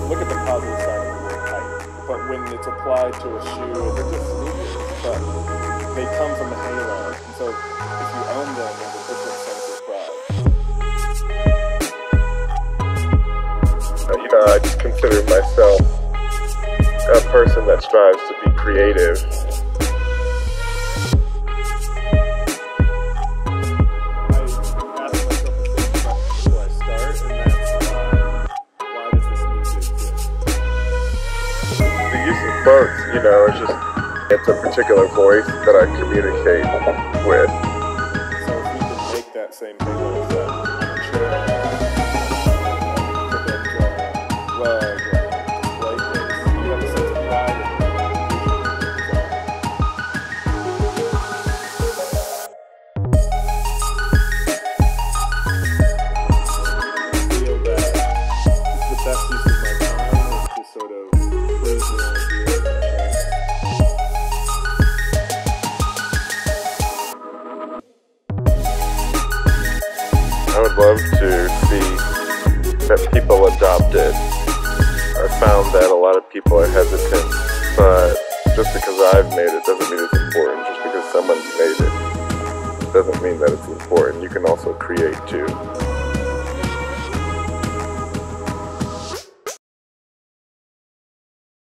look at the positive side of the word height, but when it's applied to a shoe, they're just medium, but they come from the halo, and so if you own them, there's a different sense of pride. I just consider myself a person that strives to be creative. Both, it's a particular voice that I communicate with. So if you can make that same halo effect on a chair, rug, display case, you have a sense of pride in I feel that it's the best use of my time to sort of praise the idea. I would love to see that people adopt it. I found that a lot of people are hesitant, but just because I've made it doesn't mean it's important. Just because someone's made it doesn't mean that it's important. You can also create too.